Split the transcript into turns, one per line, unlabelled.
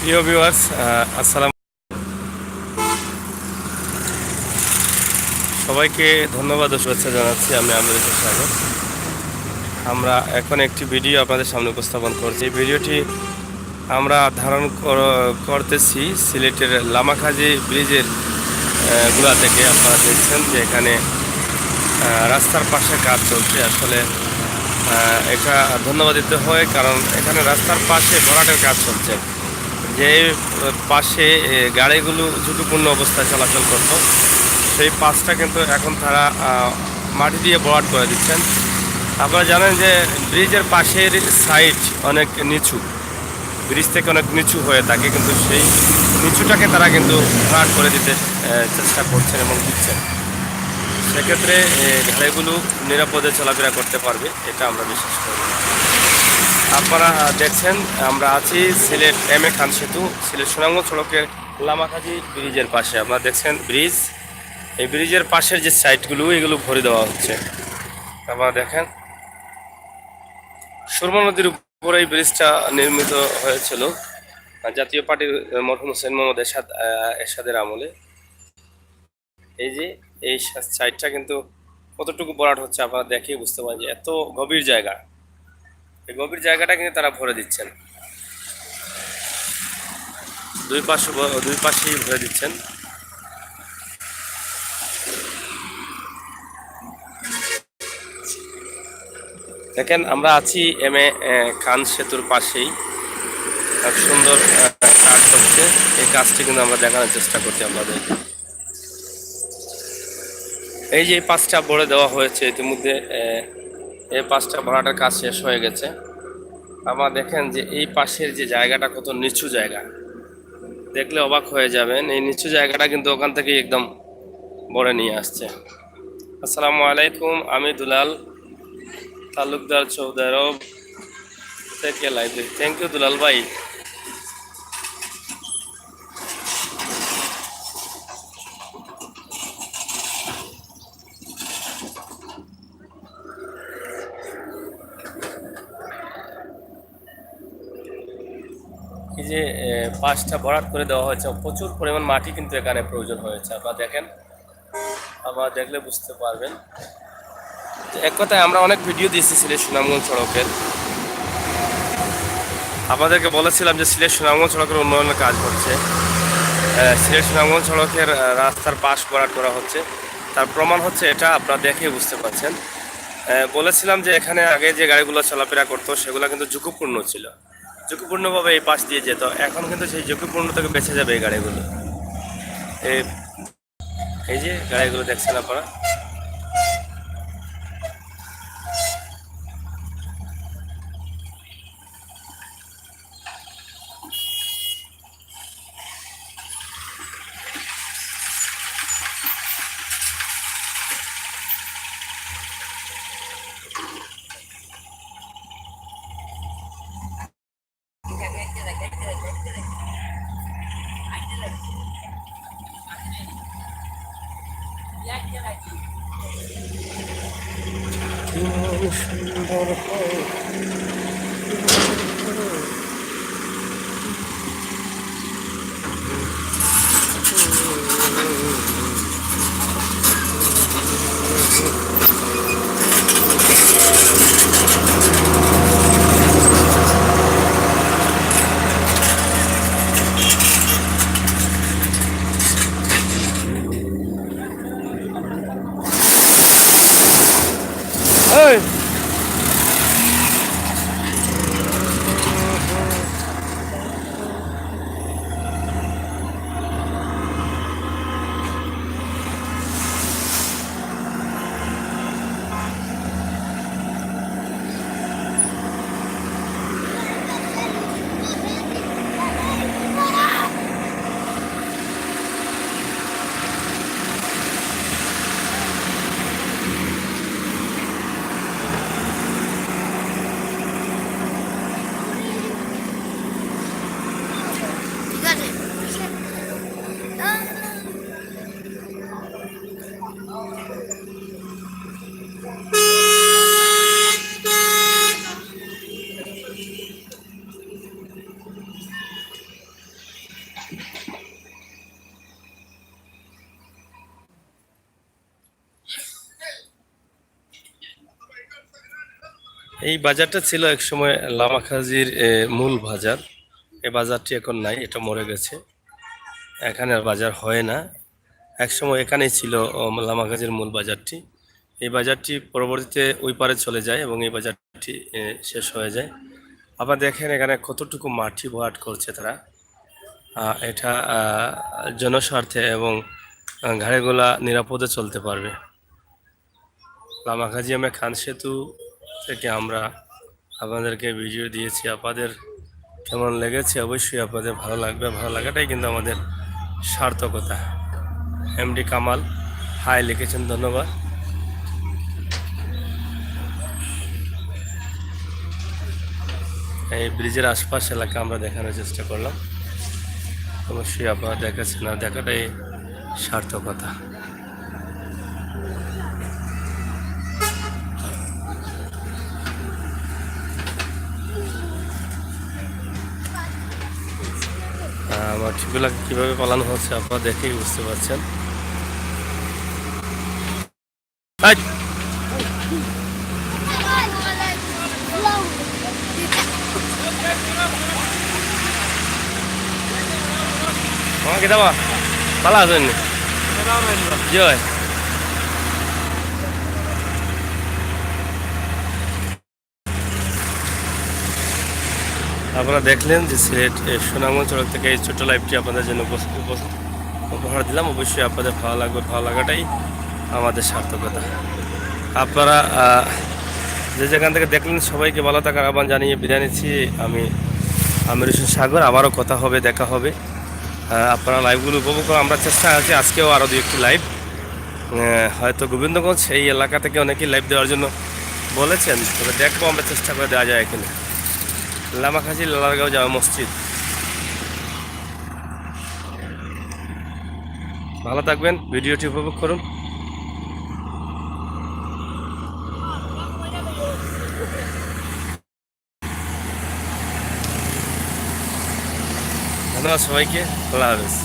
প্রিয় ভিউয়ার্স, আসসালাম। সবাইকে ধন্যবাদ ও শুভেচ্ছা জানাচ্ছি। আমি আমরিক সাগর। আমরা এখন একটি ভিডিও আপনাদের সামনে উপস্থাপন করছি। এই ভিডিওটি আমরা ধারণ করতেছি সিলেটের লামাখাজি ব্রিজের গুলা থেকে। আপনারা দেখছেন যে এখানে রাস্তার পাশে কাজ চলছে। আসলে এটা ধন্যবাদ দিতে হয়, কারণ এখানে রাস্তার পাশে ভরাটের কাজ চলছে। যে পাশে গাড়িগুলো ঝুঁকিপূর্ণ অবস্থায় চলাচল করতো, সেই পাশটা কিন্তু এখন তারা মাটি দিয়ে ভরাট করে দিচ্ছেন। আপনারা জানেন যে ব্রিজের পাশের সাইড অনেক নিচু, ব্রিজ থেকে অনেক নিচু হয়ে থাকে, কিন্তু সেই নিচুটাকে তারা কিন্তু ভরাট করে দিতে চেষ্টা করছেন এবং দিচ্ছেন। সেক্ষেত্রে গাড়িগুলো নিরাপদে চলাফেরা করতে পারবে, এটা আমরা বিশ্বাস করি। আপনারা দেখছেন আমরা আছি সিলেট এম এ খান সেতু, সিলেট সুনামগঞ্জ সড়কের লামাখাজি ব্রিজের পাশে। আপনারা দেখছেন ব্রিজ, এই ব্রিজের পাশের যে সাইটগুলো এগুলো ভরে দেওয়া হচ্ছে। আপনারা দেখেন সুরমা নদীর উপরে এই ব্রিজটা নির্মিত হয়েছিল জাতীয় পার্টির মরহুম হোসেন মোহাম্মদ এরশাদের আমলে। এই যে এই সাইটটা কিন্তু কতটুকু ভরাট হচ্ছে আপনারা দেখেই বুঝতে পারেন যে এত গভীর জায়গা। এই গভীর জায়গাটা কিন্তু তারা ভরে দিচ্ছেন, দুই পাশেই ভরে দিচ্ছেন। দেখেন আমরা আছি এম এ খান সেতুর পাশেই, এক সুন্দর কাজ হচ্ছে। এই কাজটি কিন্তু আমরা দেখানোর চেষ্টা করছি আপনাদের। এই যে এই পাঁচটা ভরে দেওয়া হয়েছে ইতিমধ্যে, এই পাঁচটা ভরাটার কাজ শেষ হয়ে গেছে। আপনারা দেখেন যে এই পাশের যে জায়গাটা কত নিচু জায়গা, দেখলে অবাক হয়ে যাবেন। এই নিচু জায়গাটা কিন্তু ওখান থেকে একদম ভরে নিয়ে আসছে। আসসালামু আলাইকুম, আমি দুলাল তালুকদার সৌদি আরব থেকে লাইভ দেখি। থ্যাংক ইউ দুলাল ভাই। এই যে পাঁচটা ভরাট করে দেওয়া হয়েছে, প্রচুর পরিমাণ মাটি কিন্তু এখানে প্রয়োজন হয়েছে। আপনারা দেখেন, আপনারা দেখলে বুঝতে পারবেন। এক কথায় আমরা অনেক ভিডিও দিয়েছি সিলেট সুনামগঞ্জ সড়কের। আপনাদেরকে বলেছিলাম যে সিলেট সুনামগঞ্জ সড়কের উন্নয়নের কাজ হচ্ছে। সিলেট সুনামগঞ্জ সড়কের রাস্তার পাশ ভরাট করা হচ্ছে, তার প্রমাণ হচ্ছে এটা। আপনারা দেখেই বুঝতে পারছেন। বলেছিলাম যে এখানে আগে যে গাড়িগুলো চলাফেরা করতো সেগুলো কিন্তু ঝুঁকিপূর্ণ ছিল, ঝুঁকিপূর্ণভাবে এই পাশ দিয়ে যেত। এখন কিন্তু সেই ঝুঁকিপূর্ণ থেকে বেঁচে যাবে এই গাড়িগুলো। এই এই যে গাড়িগুলো দেখছেন আপনারা। সুন্দর এই বাজারটা ছিল একসময় লামাখাজির মূল বাজার। এই বাজারটি এখন নাই, এটা মরে গেছে। এখানে আর বাজার হয় না। একসময় এখানেই ছিল লামাখাজির মূল বাজারটি। এই বাজারটি পরবর্তীতে ওই পারে চলে যায় এবং এই বাজারটি শেষ হয়ে যায়। আবার দেখেন এখানে কতটুকু মাটি ভরাট করছে তারা। এটা জনস্বার্থে এবং গাড়িগুলা নিরাপদে চলতে পারবে। লামাখাজি খান সেতু থেকে আমরা আপনাদেরকে ভিডিও দিয়েছি। আপনাদের কেমন লেগেছে অবশ্যই আপনাদের ভালো লাগবে। ভালো লাগাটাই কিন্তু আমাদের সার্থকতা। এমডি কামাল হাই লিখেছেন, ধন্যবাদ। এই ব্রিজের আশপাশ এলাকা আমরা দেখানোর চেষ্টা করলাম। অবশ্যই আপনারা দেখাচ্ছেন, না দেখাটাই সার্থকতা। মাটিগুলা কীভাবে পালানো হচ্ছে আপনারা দেখেই বুঝতে পারছেন। আমাকে দেওয়া ভালো আছেন জয়। আপনারা দেখলেন যে সিলেট সুনামগঞ্জ সড়ক থেকে এই ছোট্ট লাইভটি আপনাদের জন্য উপহার দিলাম। অবশ্যই আপনাদের ভালো লাগবে, ভালো লাগাটাই আমাদের সার্থকতা। আপনারা যে যেখান থেকে দেখলেন সবাইকে ভালো থাকার আহ্বান জানিয়ে বিদায় নিচ্ছি। আমি আমির হোসেন সাগর। আবারও কথা হবে, দেখা হবে। আপনারা লাইভগুলো উপভোগ করা আমরা চেষ্টা আছি। আজকেও আরও দু একটি লাইভ, হয়তো গোবিন্দগঞ্জ এই এলাকা থেকে অনেকেই লাইভ দেওয়ার জন্য বলেছেন, তবে দেখবো আমরা চেষ্টা করে দেওয়া যায় এখানে। লামাখাজি লালারগাঁও জামে মসজিদ। ভালো থাকবেন, ভিডিওটি উপভোগ করুন। ধন্যবাদ সবাইকে, আল্লাহ হাফেজ।